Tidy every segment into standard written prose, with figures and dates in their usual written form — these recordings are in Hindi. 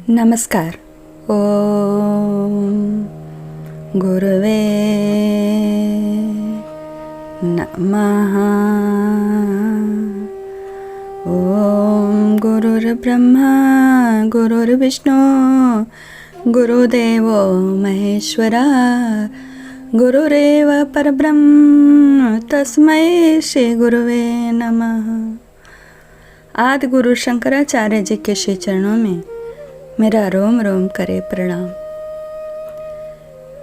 नमस्कार। ओम गुरुवे नमः। ओम गुरुर्ब्रह्मा गुरुर्विष्णु गुरुदेवो महेश्वरा गुरुरेव परब्रह्म तस्मै श्री गुरुवे नमः। आदि गुरु शंकराचार्य जी के श्री चरणों में मेरा रोम रोम करे प्रणाम।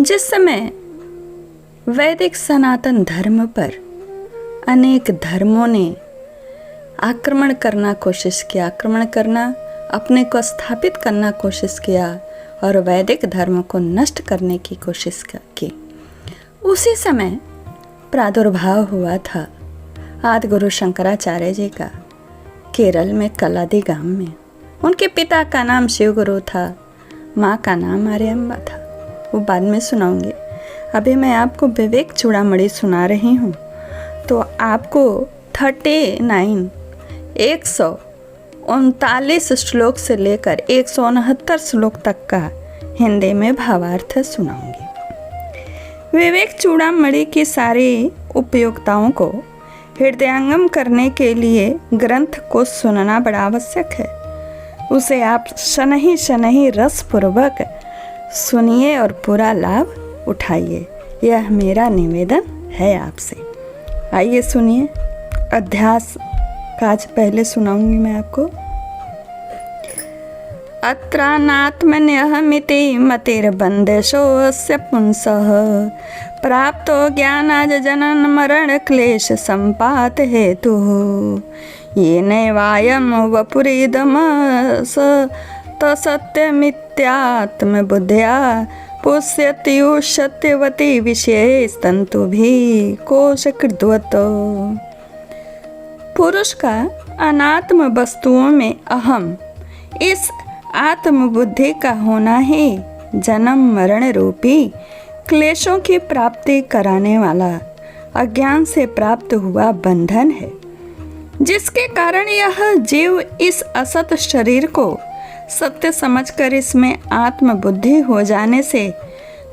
जिस समय वैदिक सनातन धर्म पर अनेक धर्मों ने आक्रमण करना कोशिश किया, अपने को स्थापित करना कोशिश किया और वैदिक धर्म को नष्ट करने की कोशिश की, उसी समय प्रादुर्भाव हुआ था आदि गुरु शंकराचार्य जी का केरल में कलादी गांव में। उनके पिता का नाम शिव गुरु था, माँ का नाम आर्यम्बा था। वो बाद में सुनाऊंगी। अभी मैं आपको विवेक चूड़ामणि सुना रही हूँ, तो आपको 139 श्लोक से लेकर 169 श्लोक तक का हिंदी में भावार्थ सुनाऊंगी। विवेक चूड़ामणि की सारी उपयोगिताओं को हृदयंगम करने के लिए ग्रंथ को सुनना बड़ा आवश्यक है। उसे आप शनही शनही रसपूर्वक सुनिए और पूरा लाभ उठाइए, यह मेरा निवेदन है आपसे। आइए सुनिए। अध्यास का आज पहले सुनाऊंगी मैं आपको। अत्रानात्मन्यहमिति मतिर्बन्देशोऽस्य पुंसः प्राप्तो ज्ञानाज जनन मरण क्लेश संपात हेतुः येनैवायं वपुरिदमस तसत्यमित्यात्मबुद्ध्या पुष्यत्युष्यत्यवति विषयैस्तन्तुभिः कोशकृद्वत्। पुरुष का अनात्म वस्तुओं में अहम, इस आत्मबुद्धि का होना ही जन्म मरण रूपी क्लेशों की प्राप्ति कराने वाला अज्ञान से प्राप्त हुआ बंधन है, जिसके कारण यह जीव इस असत शरीर को सत्य समझकर इसमें आत्मबुद्धि हो जाने से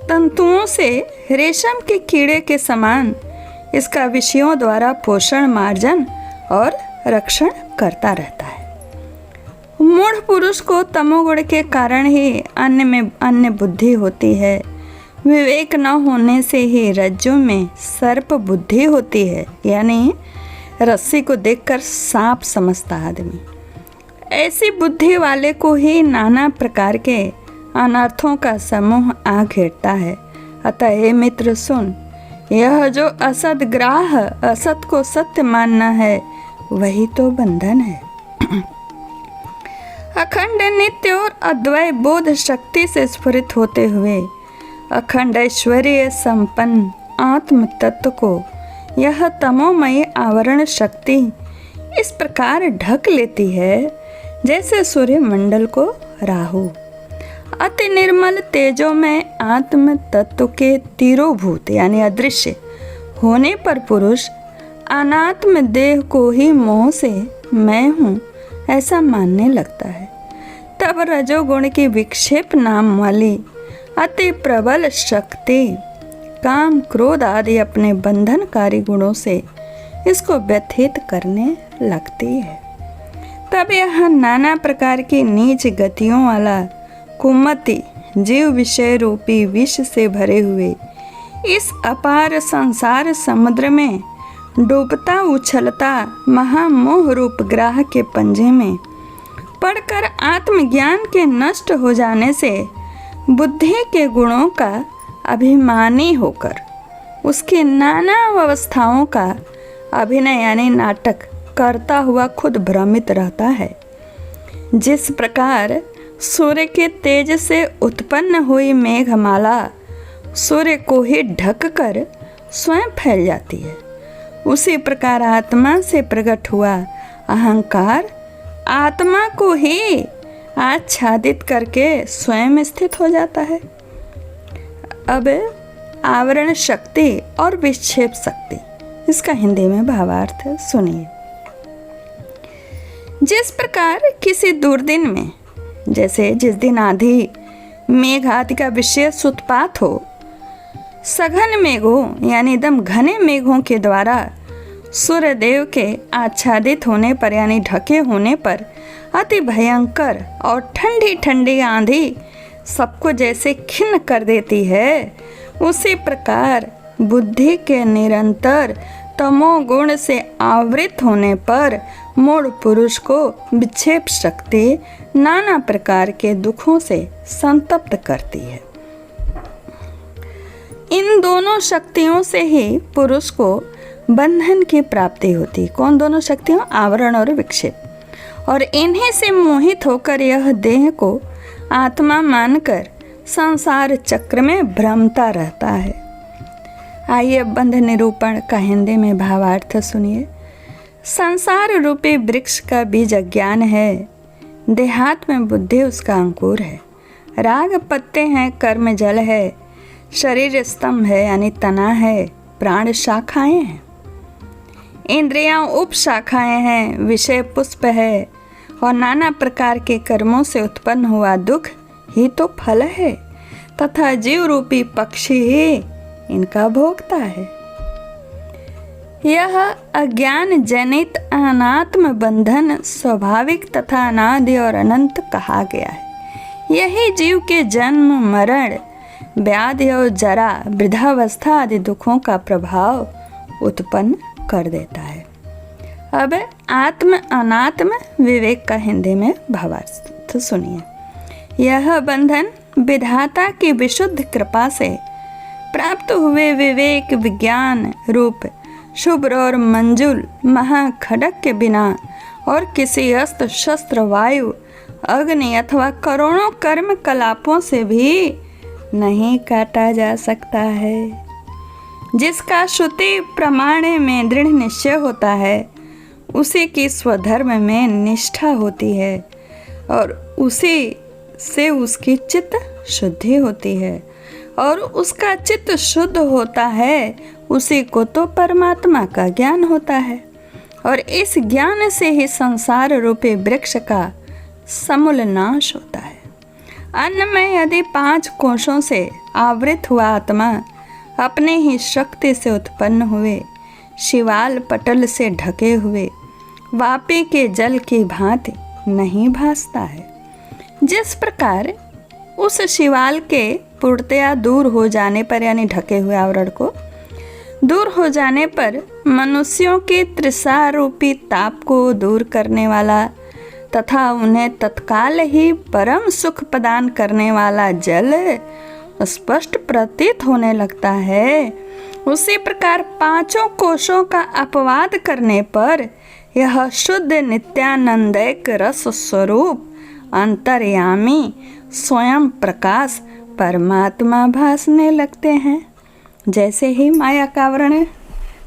तंतुओं से रेशम के कीड़े के समान इसका विषयों द्वारा पोषण, मार्जन और रक्षण करता रहता है। मूढ़ पुरुष को तमोगुण के कारण ही अन्य में अन्य बुद्धि होती है। विवेक न होने से ही रज्जु में सर्प बुद्धि होती है, यानी रस्सी को देखकर सांप समझता आदमी। ऐसी बुद्धि वाले को ही नाना प्रकार के अनर्थों का समूह आ घेरता है। अतः हे मित्र सुन, यह जो असत ग्राह, असत को सत्य मानना है, वही तो बंधन है। अखंड नित्य और अद्वय बोध शक्ति से स्फुरित होते हुए अखंड ऐश्वर्य संपन्न आत्म तत्व को यह तमोमयी आवरण शक्ति इस प्रकार ढक लेती है जैसे सूर्य मंडल को राहु। अति निर्मल तेजो में आत्म तत्व के तिरोभूत यानी अदृश्य होने पर पुरुष अनात्म देह को ही मोह से मैं हूँ ऐसा मानने लगता है। तब रजोगुण की विक्षेप नाम वाली अति प्रबल शक्ति काम, क्रोध आदि अपने बंधनकारी गुणों से इसको व्यथित करने लगती है। तब यह नाना प्रकार की नीच गतियों वाला कुमति जीव विषय रूपी विष से भरे हुए इस अपार संसार समुद्र में डूबता उछलता महामोह रूप ग्राह के पंजे में पड़कर आत्मज्ञान के नष्ट हो जाने से बुद्धि के गुणों का अभिमानी होकर उसकी नाना अवस्थाओं का अभिनय यानी नाटक करता हुआ खुद भ्रमित रहता है। जिस प्रकार सूर्य के तेज से उत्पन्न हुई मेघमाला सूर्य को ही ढककर स्वयं फैल जाती है, उसी प्रकार आत्मा से प्रकट हुआ अहंकार आत्मा को ही आच्छादित करके स्वयं स्थित हो जाता है। अब आवरण शक्ति और विक्षेप शक्ति, इसका हिंदी में भावार्थ सुनिए। जिस प्रकार किसी दुर्दिन में जैसे जिस दिन आंधी मेघ आदि का विशेष उत्पात हो, सघन मेघों यानी एकदम घने मेघों के द्वारा सूर्यदेव के आच्छादित होने पर यानी ढके होने पर अति भयंकर और ठंडी ठंडी आंधी सबको जैसे खिन्न कर देती है, उसी प्रकार बुद्धि के निरंतर तमोगुण से आवृत होने पर मूढ़ पुरुष को विक्षेप शक्ति नाना प्रकार के दुखों से संतप्त करती है। इन दोनों शक्तियों से ही पुरुष को बंधन की प्राप्ति होती। कौन दोनों शक्तियों? आवरण और विक्षेप। और इन्हीं से मोहित होकर यह देह को आत्मा मानकर संसार चक्र में भ्रमता रहता है। आइए बंध निरूपण का हिंदी में भावार्थ सुनिए। संसार रूपी वृक्ष का बीज अज्ञान है, देहात में बुद्धि उसका अंकुर है, राग पत्ते हैं, कर्म जल है, शरीर स्तंभ है यानी तना है, प्राण शाखाएं हैं, इंद्रियां उप शाखाएं हैं, विषय पुष्प है और नाना प्रकार के कर्मों से उत्पन्न हुआ दुख ही तो फल है तथा जीव रूपी पक्षी ही इनका भोगता है। यह अज्ञान जनित अनात्म बंधन स्वाभाविक तथा अनादि और अनंत कहा गया है। यही जीव के जन्म, मरण, व्याधि और जरा, वृद्धावस्था आदि दुखों का प्रभाव उत्पन्न कर देता है। अब आत्म अनात्म विवेक का हिंदी में भावार्थ सुनिए। यह बंधन विधाता की विशुद्ध कृपा से प्राप्त हुए विवेक विज्ञान रूप शुभ्र और मंजुल महाखड़क के बिना और किसी अस्त्र शस्त्र, वायु, अग्नि अथवा करोड़ों कर्म कलापों से भी नहीं काटा जा सकता है। जिसका श्रुति प्रमाण में दृढ़ निश्चय होता है, उसी की स्वधर्म में निष्ठा होती है और उसी से उसकी चित्त शुद्धि होती है और उसका चित्त शुद्ध होता है, उसी को तो परमात्मा का ज्ञान होता है और इस ज्ञान से ही संसार रूपी वृक्ष का समूल नाश होता है। अन्न में यदि 5 कोशों से आवृत हुआ आत्मा अपने ही शक्ति से उत्पन्न हुए शिवाल पटल से ढके हुए वापी के जल की भांति नहीं भासता है। जिस प्रकार उस शिवाल के पूर्णतया दूर हो जाने पर यानी ढके हुए आवरण को दूर हो जाने पर मनुष्यों के तृषा रूपी ताप को दूर करने वाला तथा उन्हें तत्काल ही परम सुख प्रदान करने वाला जल स्पष्ट प्रतीत होने लगता है, उसी प्रकार 5 कोशों का अपवाद करने पर यह शुद्ध नित्यानंदैक रस स्वरूप अंतर्यामी स्वयं प्रकाश परमात्मा भासने लगते हैं। जैसे ही माया का आवरण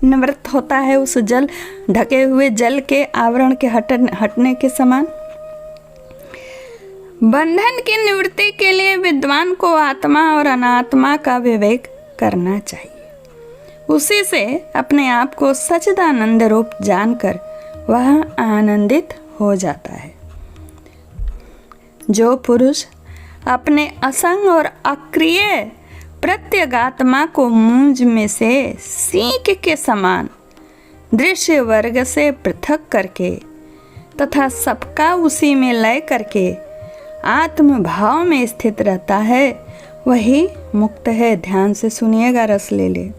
निवृत्त होता है उस जल ढके हुए जल के आवरण के हटने के समान। बंधन की निवृत्ति के लिए विद्वान को आत्मा और अनात्मा का विवेक करना चाहिए। उसी से अपने आप को सच्चिदानंद रूप जानकर वह आनंदित हो जाता है। जो पुरुष अपने असंग और अक्रिय प्रत्यगात्मा को मूंज में से सींक के समान दृश्य वर्ग से पृथक करके तथा सबका उसी में लय करके आत्म भाव में स्थित रहता है, वही मुक्त है। ध्यान से सुनिएगा, रस ले ले।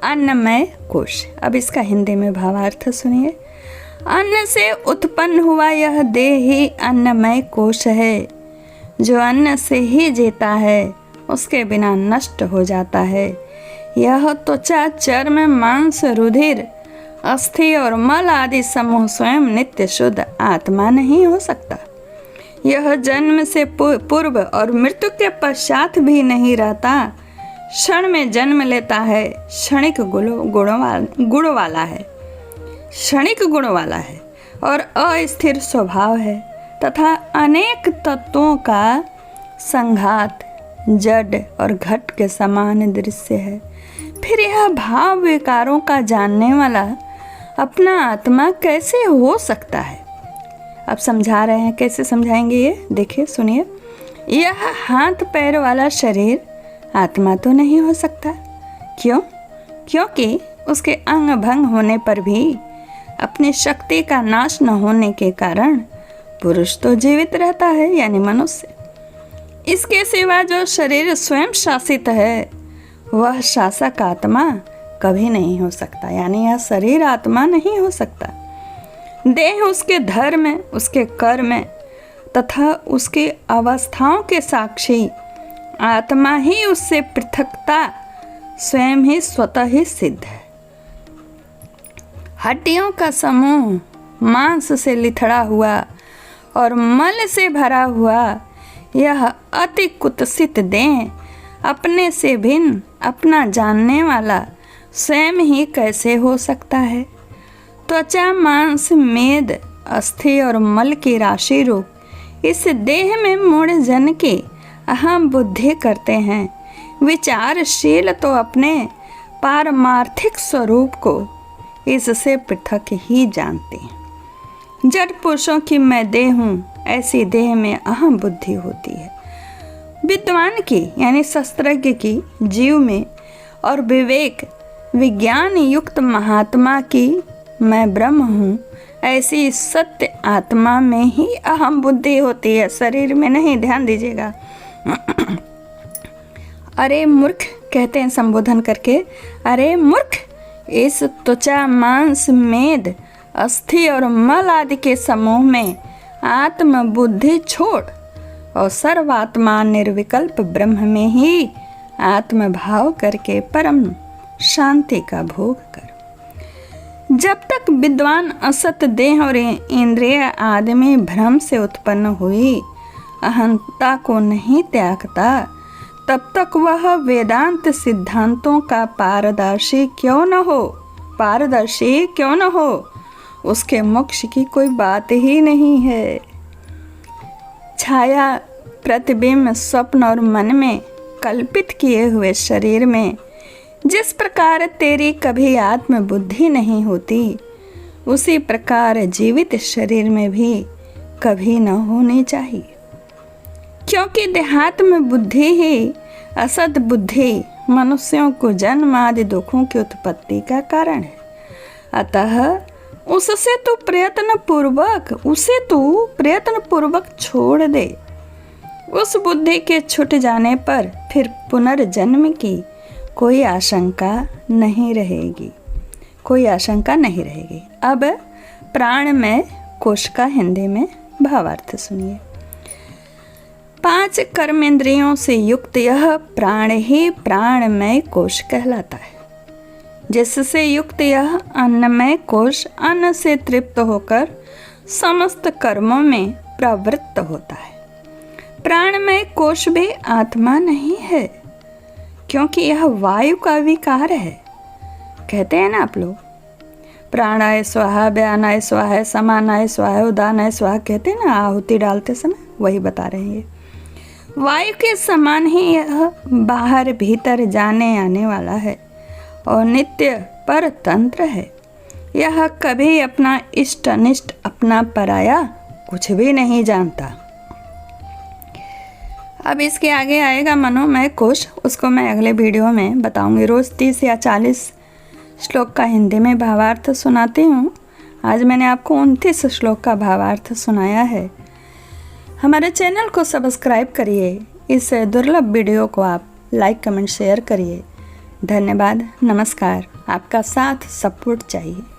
अन्नमय कोश, अब इसका हिंदी में भावार्थ सुनिए। अन्न से उत्पन्न हुआ यह देह ही अन्नमय कोश है। जो अन्न से ही जीता है उसके बिना नष्ट हो जाता है। यह त्वचा, चर्म, मांस, रुधिर, अस्थि और मल आदि समूह स्वयं नित्य शुद्ध आत्मा नहीं हो सकता। यह जन्म से पूर्व और मृत्यु के पश्चात भी नहीं रहता। क्षण में जन्म लेता है, क्षणिक गुण वाला है और अस्थिर स्वभाव है तथा अनेक तत्वों का संघात जड़ और घट के समान दृश्य है। फिर यह भाव विकारों का जानने वाला अपना आत्मा कैसे हो सकता है? अब समझा रहे हैं, कैसे समझाएंगे ये देखिए, सुनिए। यह हाथ पैर वाला शरीर आत्मा तो नहीं हो सकता। क्यों? क्योंकि उसके अंग भंग होने पर भी अपनी शक्ति का नाश न होने के कारण पुरुष तो जीवित रहता है, यानी मनुष्य। इसके सिवा जो शरीर स्वयं शासित है वह शासक आत्मा कभी नहीं हो सकता, यानी यह शरीर आत्मा नहीं हो सकता। देह उसके धर्म, उसके कर्म तथा उसकी अवस्थाओं के साक्षी, आत्मा ही उससे पृथकता स्वयं ही स्वतः ही सिद्ध है। हड्डियों का समूह, मांस से लिथड़ा हुआ और मल से भरा हुआ यह अति कुत्सित देह अपने से भिन्न, अपना जानने वाला स्वयं ही कैसे हो सकता है? त्वचा, मांस, मेद, अस्थि और मल की राशि रूप इस देह में मूढ़ जन की अहम बुद्धि करते हैं। विचारशील तो अपने पारमार्थिक स्वरूप को इससे पृथक ही जानते हैं। जड़ पुरुषों की मैं देह हूँ, ऐसी देह में अहम बुद्धि होती है। विद्वान की यानी शास्त्रज्ञ की जीव में और विवेक विज्ञान युक्त महात्मा की मैं ब्रह्म हूँ, ऐसी सत्य आत्मा में ही अहम बुद्धि होती है, शरीर में नहीं। ध्यान दीजिएगा। अरे मूर्ख कहते हैं संबोधन करके, अरे मूर्ख, इस त्वचा, मांस, मेद, अस्थि और मल आदि के समूह में आत्म बुद्धि छोड़ और सर्वात्मा निर्विकल्प ब्रह्म में ही आत्मभाव करके परम शांति का भोग कर। जब तक विद्वान असत देह और इंद्रिय आदि में भ्रम से उत्पन्न हुई अहंता को नहीं त्यागता, तब तक वह वेदांत सिद्धांतों का पारदर्शी क्यों न हो, उसके मोक्ष की कोई बात ही नहीं है। छाया, प्रतिबिंब, स्वप्न और मन में कल्पित किए हुए शरीर में जिस प्रकार तेरी कभी आत्म बुद्धि नहीं होती, उसी प्रकार जीवित शरीर में भी कभी न होनी चाहिए। क्योंकि देहात्म बुद्धि ही असद बुद्धि मनुष्यों को जन्म आदि दुखों की उत्पत्ति का कारण है। अतः उसे तू प्रयत्न पूर्वक छोड़ दे। उस बुद्धि के छूट जाने पर फिर पुनर्जन्म की कोई आशंका नहीं रहेगी। अब प्राणमय कोश का हिंदी में भावार्थ सुनिए। 5 कर्मेंद्रियों से युक्त यह प्राण ही प्राणमय कोश कहलाता है। जिससे युक्त यह अन्नमय कोश अन्न से तृप्त होकर समस्त कर्मों में प्रवृत्त होता है। प्राणमय कोश भी आत्मा नहीं है, क्योंकि यह वायु का विकार है। कहते हैं ना आप लोग, प्राणाय स्वाहा, व्यानाय स्वाहा, समानाय स्वाहा, उदानाय स्वाहा, कहते हैं ना आहुति डालते समय, वही बता रहे हैं। ये वायु के समान ही यह बाहर भीतर जाने आने वाला है और नित्य पर तंत्र है। यह कभी अपना इष्ट अनिष्ट, अपना पराया कुछ भी नहीं जानता। अब इसके आगे आएगा मनोमय कोश, उसको मैं अगले वीडियो में बताऊंगी। रोज़ 30 या 40 श्लोक का हिंदी में भावार्थ सुनाती हूँ। आज मैंने आपको 29 श्लोक का भावार्थ सुनाया है। हमारे चैनल को सब्सक्राइब करिए। इस दुर्लभ वीडियो को आप लाइक, कमेंट, शेयर करिए। धन्यवाद, नमस्कार। आपका साथ सपोर्ट चाहिए।